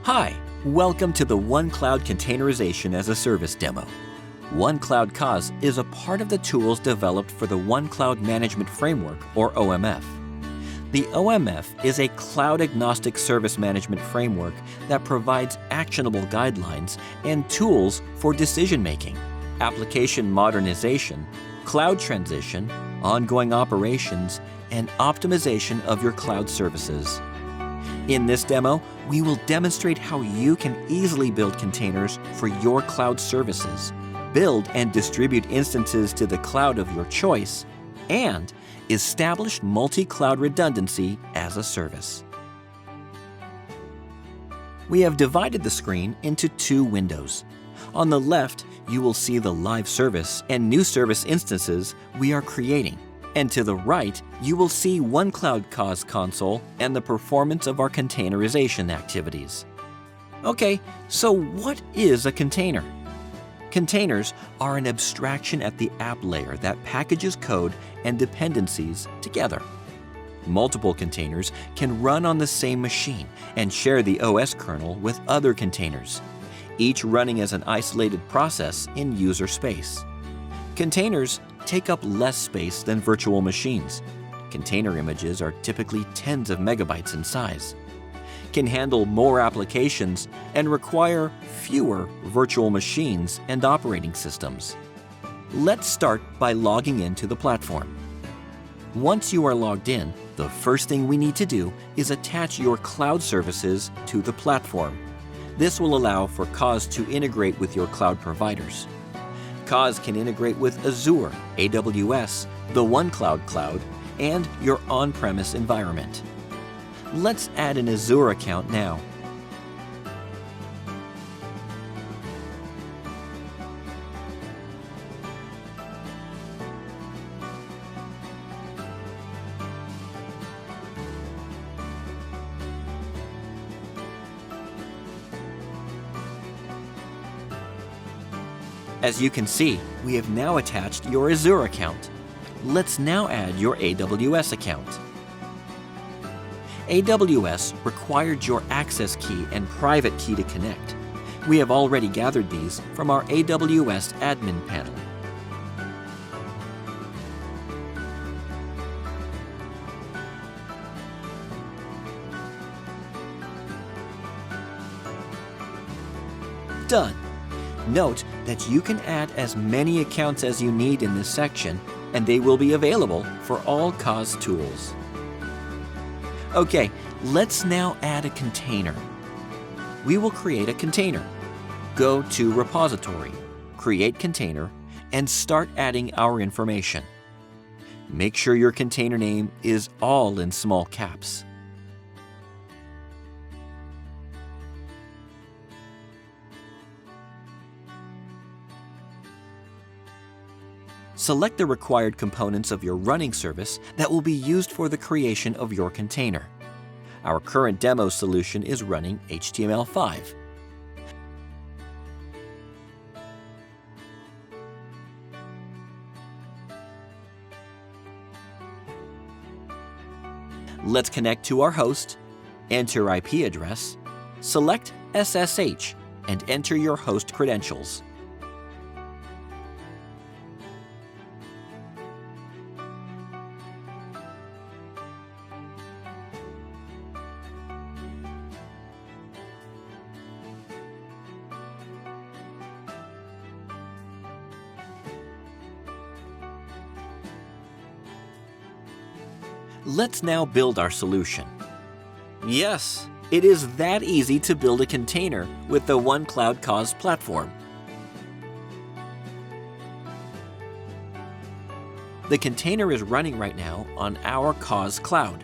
Hi, welcome to the OneCloud Containerization as a Service demo. OneCloud CaaS is a part of the tools developed for the OneCloud Management Framework, or OMF. The OMF is a cloud-agnostic service management framework that provides actionable guidelines and tools for decision-making, application modernization, cloud transition, ongoing operations, and optimization of your cloud services. In this demo, we will demonstrate how you can easily build containers for your cloud services, build and distribute instances to the cloud of your choice, and establish multi-cloud redundancy as a service. We have divided the screen into two windows. On the left, you will see the live service and new service instances we are creating. And to the right, you will see OneCloud CaaS console and the performance of our containerization activities. Okay, so what is a container? Containers are an abstraction at the app layer that packages code and dependencies together. Multiple containers can run on the same machine and share the OS kernel with other containers, each running as an isolated process in user space. Containers take up less space than virtual machines. Container images are typically tens of megabytes in size, can handle more applications, and require fewer virtual machines and operating systems. Let's start by logging into the platform. Once you are logged in, the first thing we need to do is attach your cloud services to the platform. This will allow for CaaS to integrate with your cloud providers. CaaS can integrate with Azure, AWS, the OneCloud Cloud, and your on-premise environment. Let's add an Azure account now. As you can see, we have now attached your Azure account. Let's now add your AWS account. AWS required your access key and private key to connect. We have already gathered these from our AWS admin panel. Done. Note that you can add as many accounts as you need in this section, and they will be available for all CaaS tools. Okay, let's now add a container. We will create a container. Go to Repository, Create Container, and start adding our information. Make sure your container name is all in small caps. Select the required components of your running service that will be used for the creation of your container. Our current demo solution is running HTML5. Let's connect to our host, enter IP address, select SSH, and enter your host credentials. Let's now build our solution. Yes, it is that easy to build a container with the OneCloud CaaS platform. The container is running right now on our CaaS cloud.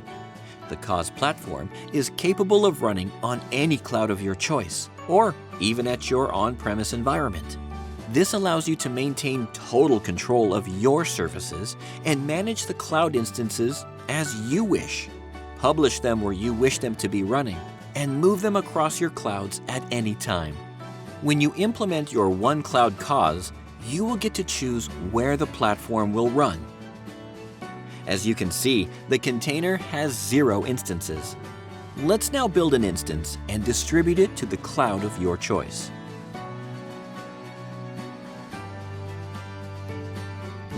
The CaaS platform is capable of running on any cloud of your choice, or even at your on-premise environment. This allows you to maintain total control of your services and manage the cloud instances as you wish, publish them where you wish them to be running, and move them across your clouds at any time. When you implement your OneCloud CaaS, you will get to choose where the platform will run. As you can see, the container has 0 instances. Let's now build an instance and distribute it to the cloud of your choice.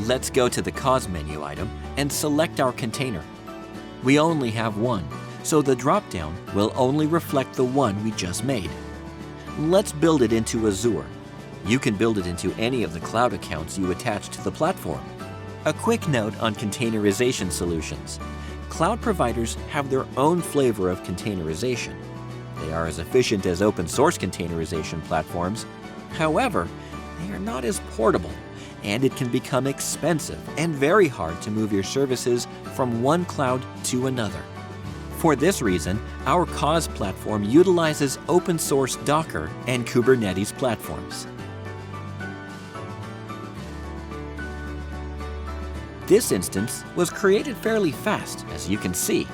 Let's go to the CaaS menu item and select our container. We only have one, so the drop-down will only reflect the one we just made. Let's build it into Azure. You can build it into any of the cloud accounts you attach to the platform. A quick note on containerization solutions. Cloud providers have their own flavor of containerization. They are as efficient as open source containerization platforms. However, they are not as portable, and it can become expensive and very hard to move your services from one cloud to another. For this reason, our CaaS platform utilizes open source Docker and Kubernetes platforms. This instance was created fairly fast, as you can see.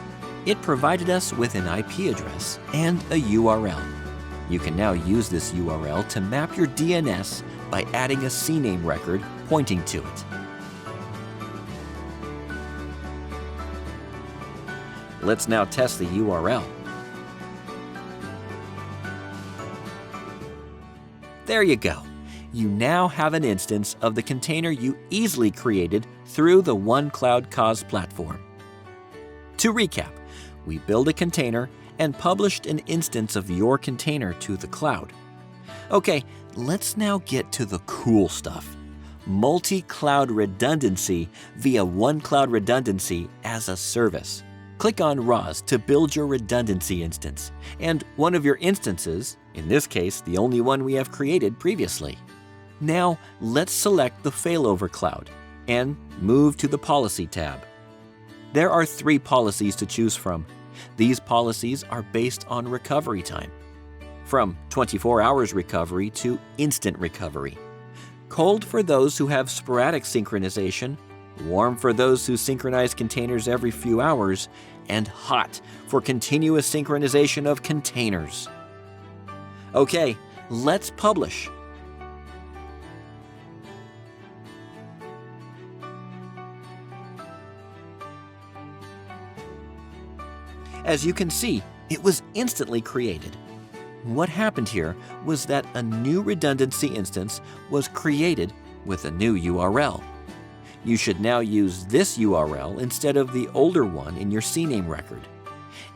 It provided us with an IP address and a URL. You can now use this URL to map your DNS by adding a CNAME record pointing to it. Let's now test the URL. There you go. You now have an instance of the container you easily created through the OneCloud CaaS platform. To recap, we built a container and published an instance of your container to the cloud. Okay, let's now get to the cool stuff. Multi-cloud redundancy via OneCloud Redundancy as a service. Click on RAS to build your redundancy instance, and one of your instances, in this case the only one we have created previously. Now, let's select the Failover cloud and move to the Policy tab. There are 3 policies to choose from. These policies are based on recovery time, from 24 hours recovery to instant recovery. Cold for those who have sporadic synchronization, warm for those who synchronize containers every few hours, and hot for continuous synchronization of containers. Okay, let's publish. As you can see, it was instantly created. What happened here was that a new redundancy instance was created with a new URL. You should now use this URL instead of the older one in your CNAME record.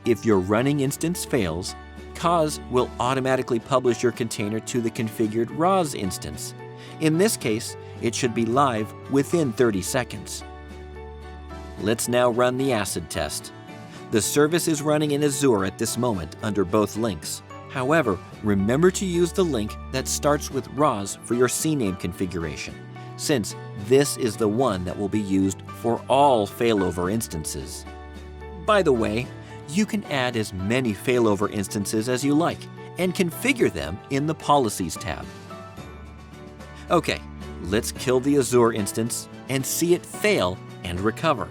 If your running instance fails, CaaS will automatically publish your container to the configured RAS instance. In this case, it should be live within 30 seconds. Let's now run the acid test. The service is running in Azure at this moment under both links. However, remember to use the link that starts with RAS for your CNAME configuration, since this is the one that will be used for all Failover instances. By the way, you can add as many Failover instances as you like and configure them in the Policies tab. Okay, let's kill the Azure instance and see it fail and recover.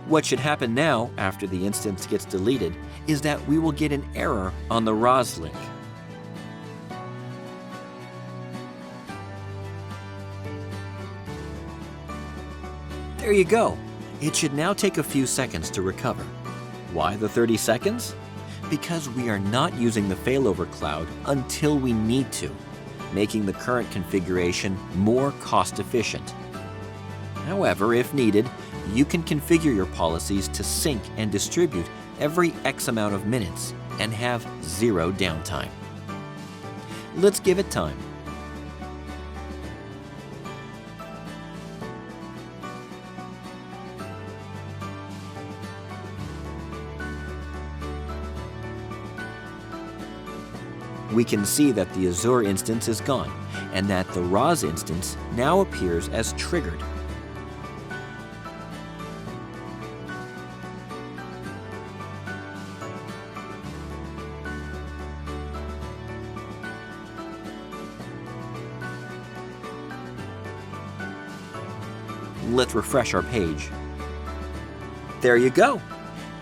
What should happen now, after the instance gets deleted, is that we will get an error on the RAS link. There you go. It should now take a few seconds to recover. Why the 30 seconds? Because we are not using the Failover cloud until we need to, making the current configuration more cost-efficient. However, if needed, you can configure your policies to sync and distribute every X amount of minutes and have 0 downtime. Let's give it time. We can see that the Azure instance is gone and that the RAS instance now appears as triggered. Let's refresh our page. There you go.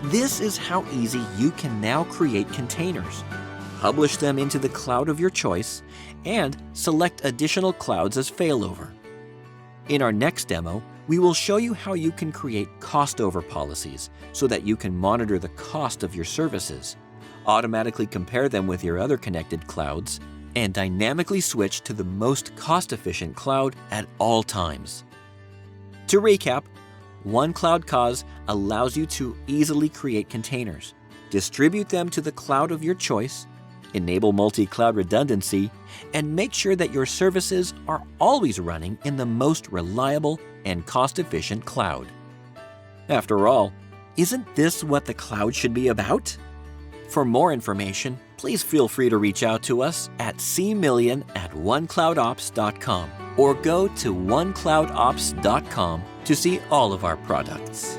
This is how easy you can now create containers, publish them into the cloud of your choice, and select additional clouds as failover. In our next demo, we will show you how you can create cost over policies so that you can monitor the cost of your services. automatically compare them with your other connected clouds, and dynamically switch to the most cost-efficient cloud at all times. To recap, OneCloud CaaS allows you to easily create containers, distribute them to the cloud of your choice, enable multi-cloud redundancy, and make sure that your services are always running in the most reliable and cost-efficient cloud. After all, isn't this what the cloud should be about? For more information, please feel free to reach out to us at cmilian@onecloudops.com or go to onecloudops.com to see all of our products.